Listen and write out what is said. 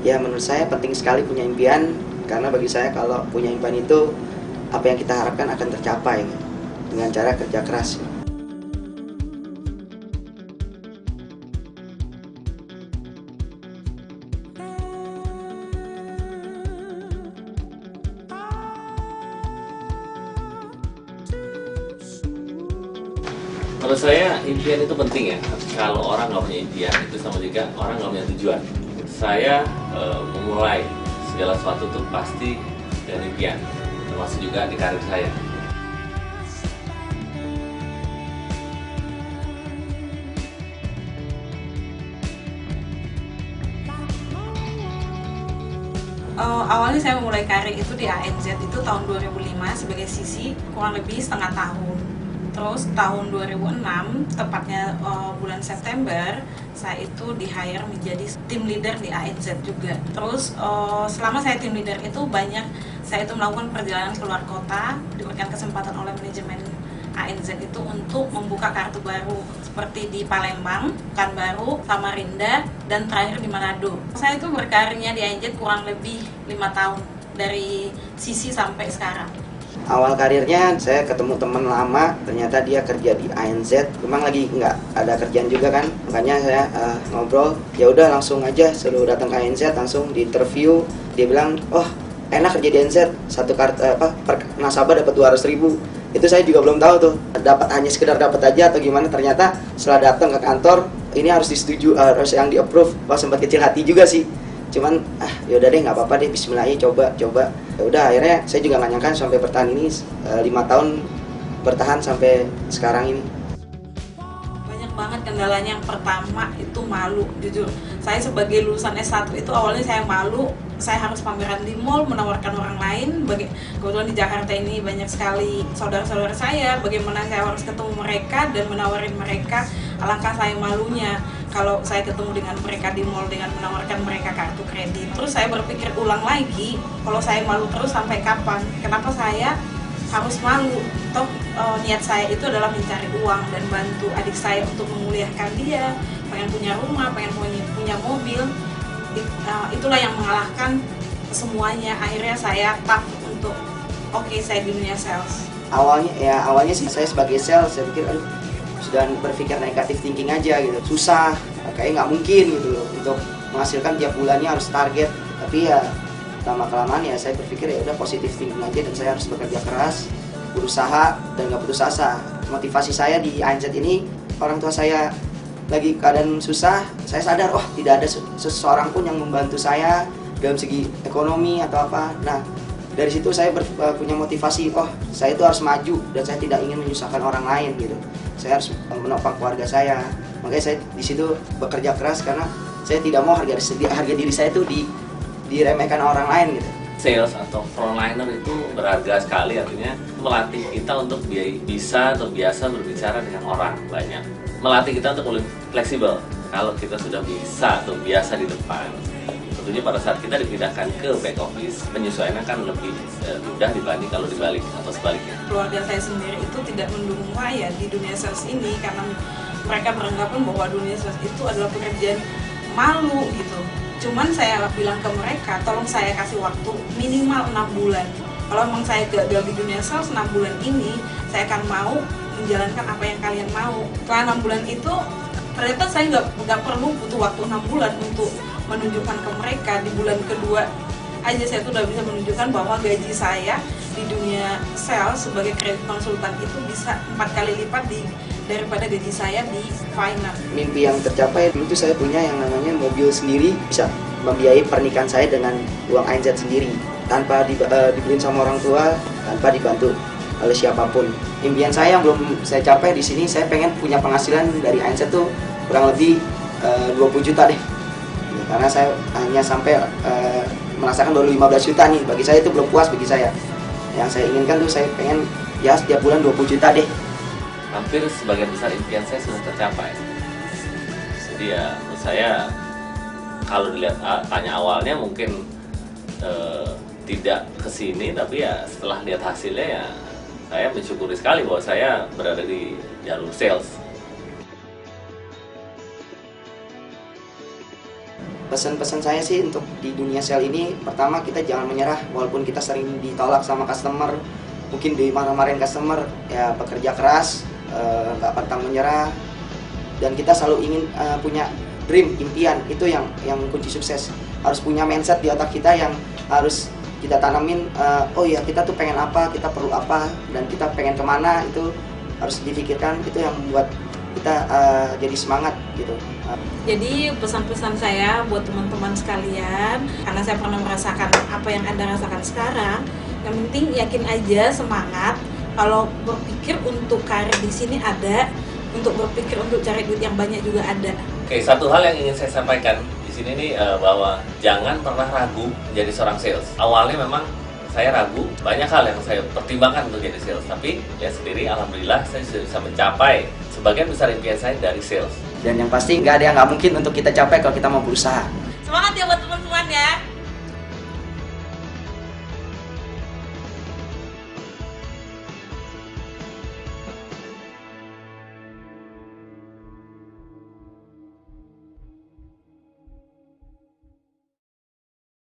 Ya menurut saya penting sekali punya impian, karena bagi saya kalau punya impian itu apa yang kita harapkan akan tercapai dengan cara kerja keras. Menurut saya impian itu penting ya. Kalau orang nggak punya impian itu sama juga orang nggak punya tujuan. Saya memulai segala sesuatu tuh pasti dengan impian, termasuk juga di karir saya. Awalnya saya memulai karir itu di ANZ itu tahun 2005 sebagai sisi kurang lebih setengah tahun. Terus tahun 2006, tepatnya bulan September, saya itu di-hire menjadi tim leader di ANZ juga. Terus selama saya tim leader itu saya itu melakukan perjalanan keluar kota, diberikan kesempatan oleh manajemen ANZ itu untuk membuka kartu baru seperti di Palembang, Pekanbaru, Samarinda, dan terakhir di Manado. Saya itu berkarirnya di ANZ kurang lebih 5 tahun dari sisi sampai sekarang. Awal karirnya saya ketemu teman lama, ternyata dia kerja di ANZ, memang lagi nggak ada kerjaan juga kan, makanya saya ngobrol, ya udah langsung aja suruh datang ke ANZ, langsung di interview, dia bilang, oh enak kerja di ANZ, satu kartu per nasabah dapat 200.000. Itu saya juga belum tahu tuh, hanya sekedar dapat aja atau gimana. Ternyata setelah datang ke kantor, ini harus disetujui, harus yang di approve. Wah, sempat kecil hati juga sih, cuman yaudah deh, nggak apa-apa deh, bismillah aja, coba ya udah. Akhirnya saya juga nggak nyangka sampai bertahan ini 5 tahun, bertahan sampai sekarang ini. Banyak banget kendalanya. Yang pertama itu malu, jujur saya sebagai lulusan S1 itu awalnya saya malu, saya harus pameran di mall, menawarkan orang lain. Kebetulan di Jakarta ini banyak sekali saudara-saudara saya, bagaimana saya harus ketemu mereka dan menawarin mereka. Alangkah saya malunya kalau saya ketemu dengan mereka di mall dengan menawarkan mereka kartu kredit. Terus saya berpikir ulang lagi, kalau saya malu terus sampai kapan? Kenapa saya harus malu? Toh niat saya itu adalah mencari uang dan bantu adik saya untuk menguliahkan dia, pengen punya rumah, pengen punya mobil. Itulah yang mengalahkan semuanya. Akhirnya saya untuk saya di dunia sales. Awalnya sih saya sebagai sales, saya pikir aduh, sudah berpikir negatif thinking aja gitu, susah, kayak nggak mungkin gitu loh untuk menghasilkan tiap bulannya harus target. Tapi ya lama kelamaan ya saya berpikir ya udah positif thinking aja, dan saya harus bekerja keras, berusaha, dan nggak putus asa. Motivasi saya di ANZ ini, orang tua saya lagi keadaan susah, saya sadar tidak ada seseorang pun yang membantu saya dalam segi ekonomi atau apa. Nah dari situ saya punya motivasi, saya itu harus maju dan saya tidak ingin menyusahkan orang lain gitu. Saya harus menopang keluarga saya. Makanya saya di situ bekerja keras, karena saya tidak mau harga diri saya itu diremehkan orang lain gitu. Sales atau frontliner itu berharga sekali, artinya melatih kita untuk bisa atau biasa berbicara dengan orang banyak. Melatih kita untuk lebih fleksibel. Kalau kita sudah bisa atau biasa di depan, tentunya pada saat kita dipindahkan ke back office, penyesuaian akan lebih mudah dibanding kalau dibalik atau sebaliknya. Keluarga saya sendiri itu tidak mendukung saya di dunia sales ini, karena mereka beranggapan bahwa dunia sales itu adalah pekerjaan malu gitu. Cuman saya bilang ke mereka, tolong saya kasih waktu minimal 6 bulan. Kalau memang saya gagal di dunia sales 6 bulan ini, saya akan mau menjalankan apa yang kalian mau. Setelah 6 bulan itu, ternyata saya nggak perlu butuh waktu 6 bulan untuk menunjukkan ke mereka. Di bulan kedua aja saya tuh udah bisa menunjukkan bahwa gaji saya di dunia sales sebagai kredit konsultan itu bisa 4 kali lipat daripada gaji saya di finance. Mimpi yang tercapai dulu tuh saya punya yang namanya mobil sendiri, bisa membiayai pernikahan saya dengan uang ANZ sendiri, tanpa dibeliin sama orang tua, tanpa dibantu oleh siapapun. Impian saya yang belum saya capai di sini, saya pengen punya penghasilan dari ANZ tuh kurang lebih 20 juta deh. Karena saya hanya sampai merasakan baru 15 juta nih, bagi saya itu belum puas bagi saya. Yang saya inginkan tuh saya pengen ya setiap bulan 20 juta deh. Hampir sebagian besar impian saya sudah tercapai. Jadi ya menurut saya kalau dilihat tanya awalnya mungkin tidak kesini, tapi ya setelah lihat hasilnya ya saya mensyukuri sekali bahwa saya berada di jalur sales. Pesan-pesan saya sih untuk di dunia sales ini, pertama kita jangan menyerah walaupun kita sering ditolak sama customer, mungkin dimarah-marahin customer, ya bekerja keras, nggak pantang menyerah, dan kita selalu ingin punya dream, impian, itu yang kunci sukses. Harus punya mindset di otak kita yang harus kita tanamin, oh ya kita tuh pengen apa, kita perlu apa, dan kita pengen kemana, itu harus dipikirkan, itu yang membuat kita jadi semangat gitu. Jadi pesan-pesan saya buat teman-teman sekalian, karena saya pernah merasakan apa yang Anda rasakan sekarang, yang penting yakin aja, semangat. Kalau berpikir untuk karir di sini ada, untuk berpikir untuk cari duit yang banyak juga ada. Oke, satu hal yang ingin saya sampaikan di sini nih, bahwa jangan pernah ragu menjadi seorang sales. Awalnya memang saya ragu, banyak hal yang saya pertimbangkan untuk jadi sales, tapi lihat sendiri, alhamdulillah saya sudah bisa mencapai sebagian besar impian saya dari sales. Dan yang pasti nggak ada yang nggak mungkin untuk kita capai kalau kita mau berusaha. Semangat ya buat teman-teman ya.